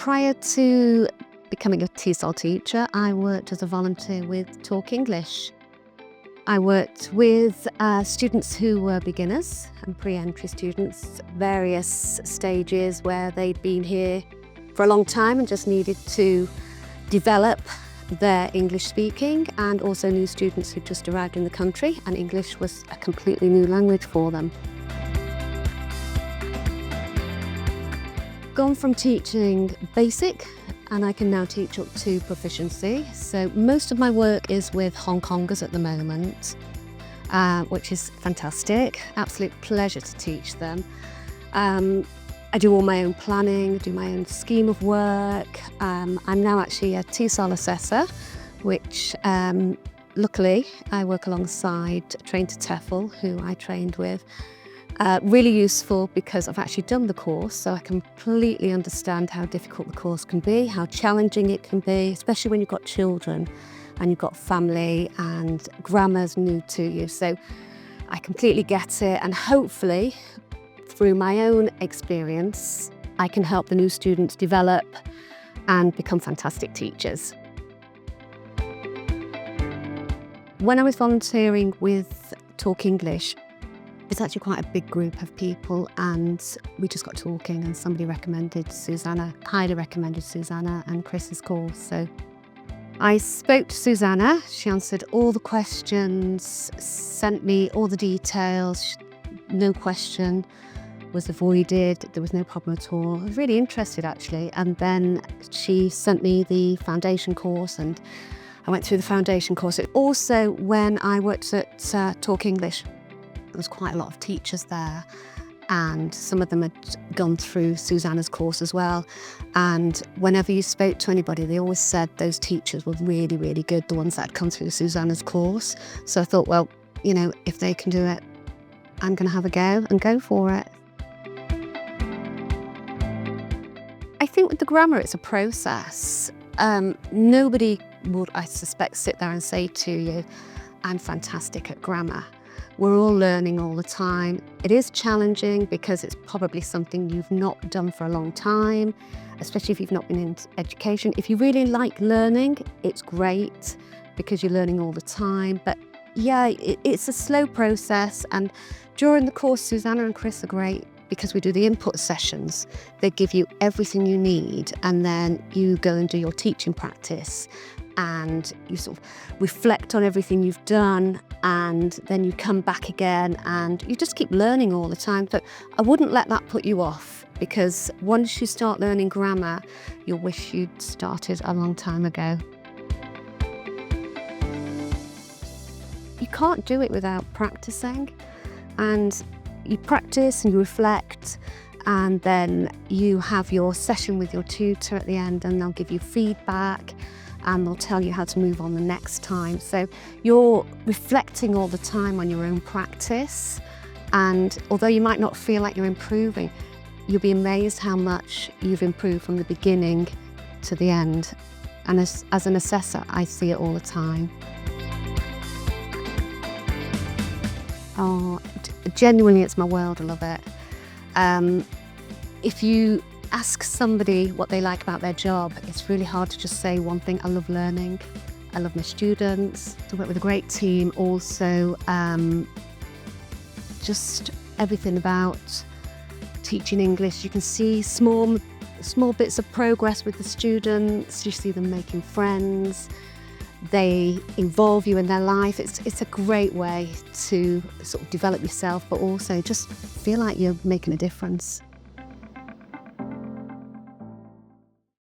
Prior to becoming a TESOL teacher, I worked as a volunteer with Talk English. I worked with students who were beginners and pre-entry students, various stages where they'd been here for a long time and just needed to develop their English speaking, and also new students who just arrived in the country and English was a completely new language for them. Gone from teaching basic and I can now teach up to proficiency. So most of my work is with Hong Kongers at the moment, which is fantastic. Absolute pleasure to teach them. I do all my own planning, do my own scheme of work. I'm now actually a TESOL assessor, which luckily I work alongside Train-to-TEFL, who I trained with. Really useful because I've actually done the course, so I completely understand how difficult the course can be, how challenging it can be, especially when you've got children and you've got family and grammar's new to you. So I completely get it, and hopefully through my own experience, I can help the new students develop and become fantastic teachers. When I was volunteering with Talk English, it's actually quite a big group of people, and we just got talking and somebody recommended Susanna, highly recommended Susanna and Chris's course. So I spoke to Susanna, she answered all the questions, sent me all the details, no question was avoided, there was no problem at all. I was really interested actually, and then she sent me the foundation course and I went through the foundation course. Also, when I worked at Talk English, there was quite a lot of teachers there, and some of them had gone through Susanna's course as well. And whenever you spoke to anybody, they always said those teachers were really, really good, the ones that had come through Susanna's course. So I thought, well, you know, if they can do it, I'm going to have a go and go for it. I think with the grammar, it's a process. Nobody would, I suspect, sit there and say to you, I'm fantastic at grammar. We're all learning all the time. It is challenging because it's probably something you've not done for a long time, especially if you've not been in education. If you really like learning, it's great because you're learning all the time. But yeah, it's a slow process. And during the course, Susanna and Chris are great because we do the input sessions. They give you everything you need, and then you go and do your teaching practice. And you sort of reflect on everything you've done, and then you come back again and you just keep learning all the time. So I wouldn't let that put you off, because once you start learning grammar, you'll wish you'd started a long time ago. You can't do it without practicing, and you practice and you reflect, and then you have your session with your tutor at the end, and they'll give you feedback and they'll tell you how to move on the next time. So you're reflecting all the time on your own practice, and although you might not feel like you're improving, you'll be amazed how much you've improved from the beginning to the end. And as an assessor, I see it all the time. Oh, genuinely, it's my world. I love it. If you ask somebody what they like about their job, it's really hard to just say one thing. I love learning. I love my students. I work with a great team. Also, just everything about teaching English. You can see small bits of progress with the students. You see them making friends. They involve you in their life. It's a great way to sort of develop yourself, but also just feel like you're making a difference.